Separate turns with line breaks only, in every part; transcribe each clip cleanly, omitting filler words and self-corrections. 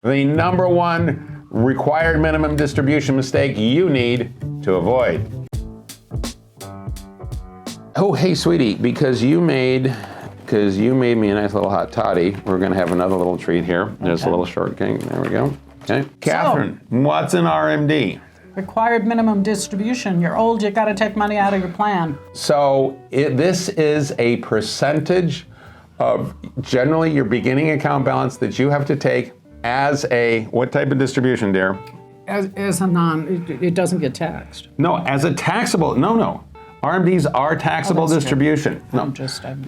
The number one required minimum distribution mistake you need to avoid. Oh, hey, sweetie, because you made me a nice little hot toddy, we're going to have another little treat here. There's a little shortcake. There we go. Okay. Katherine, what's an RMD?
Required minimum distribution. You're old, you got to take money out of your plan.
So this is a percentage of generally your beginning account balance that you have to take as a, what type of distribution, dear?
As a it doesn't get taxed.
No, as a taxable, no. RMDs are taxable distribution.
True.
No.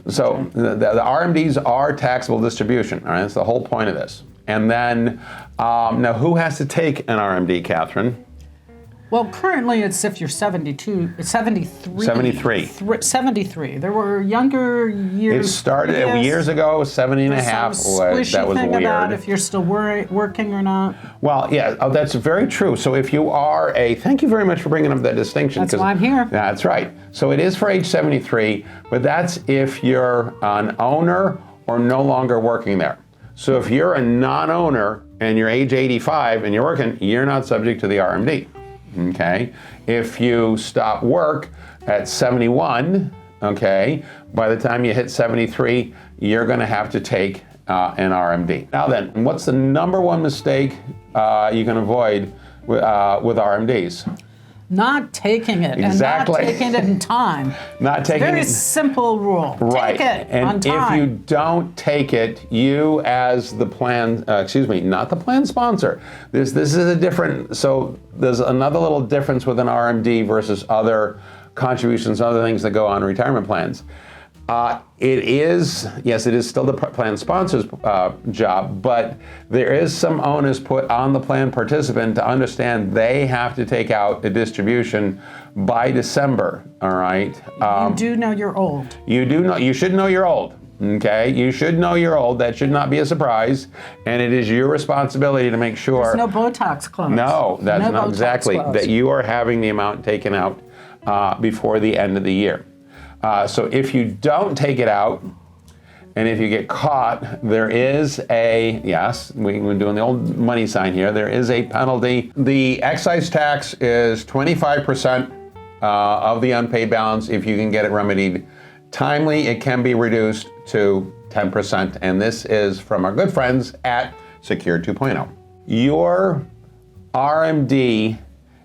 So the RMDs are taxable distribution. All right, that's the whole point of this. And then, now who has to take an RMD, Katherine?
Well, currently it's if you're 73. 73. There were younger years.
It started years ago, 70 and a half. That was
thing
weird.
About if you're still working or not.
Well, yeah, that's very true. So if you are thank you very much for bringing up that distinction.
That's why I'm here.
That's right. So it is for age 73, but that's if you're an owner or no longer working there. So if you're a non-owner and you're age 85 and you're working, you're not subject to the RMD. Okay, if you stop work at 71, okay, by the time you hit 73, you're going to have to take an RMD. Now then, what's the number one mistake you can avoid with RMDs?
Not taking it.
Exactly.
And not taking it in time.
Not taking
Very
it.
simple rule.
Right.
Take it
and
on time.
if you don't take it, you as the plan, not the plan sponsor. This is a different, so there's another little difference with an RMD versus other contributions, other things that go on retirement plans. It is still the plan sponsor's job, but there is some onus put on the plan participant to understand they have to take out a distribution by December, all right?
You do know you're old.
You should know you're old, okay? You should know you're old. That should not be a surprise, and it is your responsibility to make sure.
There's no Botox closed.
No, that's not exactly,
closed.
that you are having the amount taken out before the end of the year. So if you don't take it out, and if you get caught, there is we're doing the old money sign here, there is a penalty. The excise tax is 25% of the unpaid balance. If you can get it remedied timely, it can be reduced to 10%, and this is from our good friends at Secure 2.0. Your RMD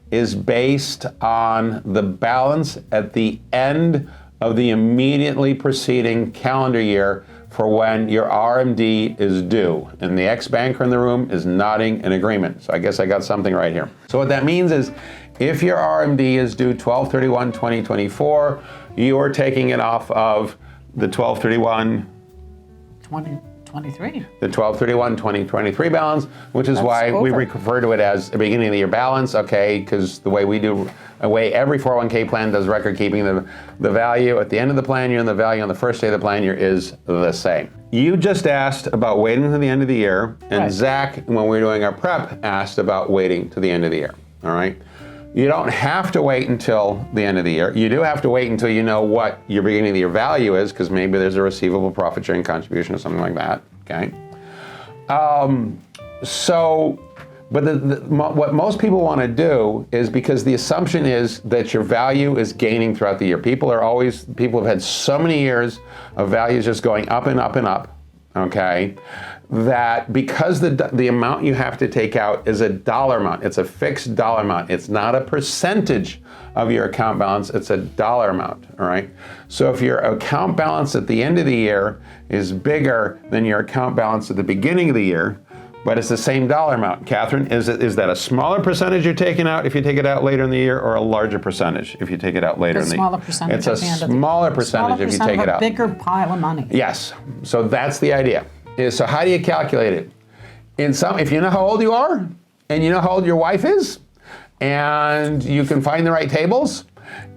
is based on the balance at the end of the immediately preceding calendar year for when your RMD is due. And the ex-banker in the room is nodding in agreement. So I guess I got something right here. So what that means is if your RMD is due 12/31/2024, you are taking it off of the
2023.
The 12/31/2023 balance, which is why we refer to it as the beginning of the year balance, okay, because the way every 401k plan does record keeping, the value at the end of the plan year and the value on the first day of the plan year is the same. You just asked about waiting until the end of the year, and right. Zach, when we were doing our prep, asked about waiting to the end of the year, all right? You don't have to wait until the end of the year. You do have to wait until you know what your beginning of the year value is, because maybe there's a receivable profit sharing contribution or something like that, okay? What most people want to do is, because the assumption is that your value is gaining throughout the year. People have had so many years of values just going up and up and up, okay? That because the amount you have to take out is a dollar amount, it's a fixed dollar amount. It's not a percentage of your account balance, it's a dollar amount, all right? So if your account balance at the end of the year is bigger than your account balance at the beginning of the year, but it's the same dollar amount, Katherine, is that a smaller percentage you're taking out if you take it out later in the year, or a larger percentage if you take it out later in the year?
Smaller percentage.
It's a smaller percentage if you take it out.
A bigger pile of money.
Yes, so that's the idea. So how do you calculate it? If you know how old you are, and you know how old your wife is, and you can find the right tables,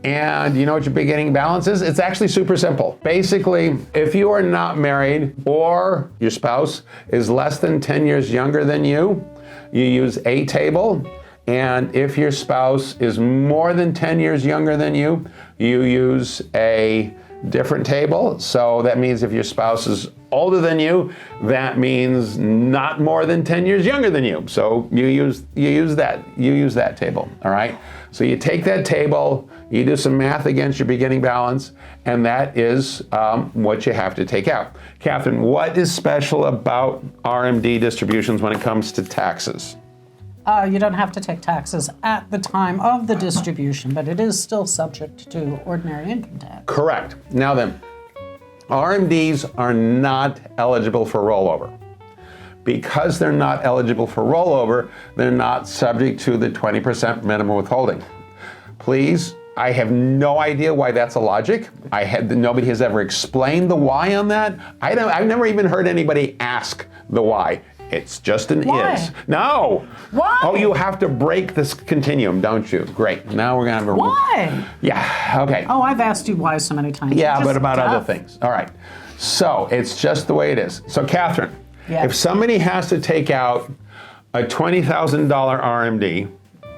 and you know what your beginning balance is, it's actually super simple. Basically, if you are not married or your spouse is less than 10 years younger than you use a table. And if your spouse is more than 10 years younger than you use a different table. So that means if your spouse is older than you, that means not more than 10 years younger than you. So you use that table, all right? So you take that table, you do some math against your beginning balance, and that is what you have to take out. Katherine, what is special about RMD distributions when it comes to taxes?
You don't have to take taxes at the time of the distribution, but it is still subject to ordinary income tax.
Correct. Now then, RMDs are not eligible for rollover. Because they're not eligible for rollover, they're not subject to the 20% minimum withholding. Please, I have no idea why that's a logic. Nobody has ever explained the why on that. I've never even heard anybody ask the why. It's just an
Why?
is. No.
Why?
Oh, you have to break this continuum, don't you? Great. Now we're gonna have a.
Why?
Yeah. Okay.
Oh, I've asked you why so many times.
Yeah,
You're
but
just
about other
tough.
things. All right. So it's just the way it is. So Katherine,
Yes.
if somebody has to take out a $20,000 RMD,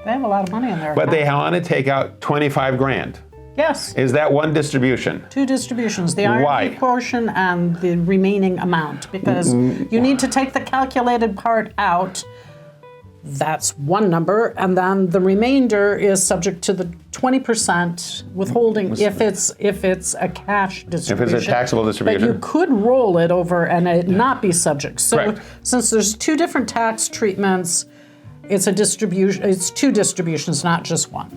They have a lot of money in there.
but they want to take out 25 grand,
Yes.
is that one distribution?
Two distributions, the RMD
Why?
portion and the remaining amount, because you need to take the calculated part out. That's one number, and then the remainder is subject to the 20% withholding if it's a cash distribution.
If it's a taxable distribution.
But you could roll it over and it not be subject. So
Correct.
since there's two different tax treatments, it's a distribution. It's two distributions, not just one.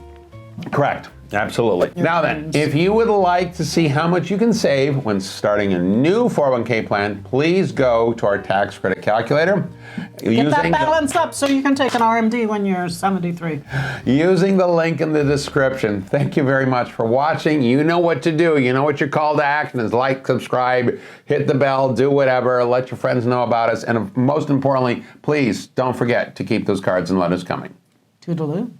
Correct. Absolutely. Now then, if you would like to see how much you can save when starting a new 401k plan, please go to our tax credit calculator.
Get that balance up so you can take an RMD when you're 73.
Using the link in the description. Thank you very much for watching. You know what to do. You know what your call to action is. Like, subscribe, hit the bell, do whatever. Let your friends know about us. And most importantly, please don't forget to keep those cards and letters coming.
Toodaloo.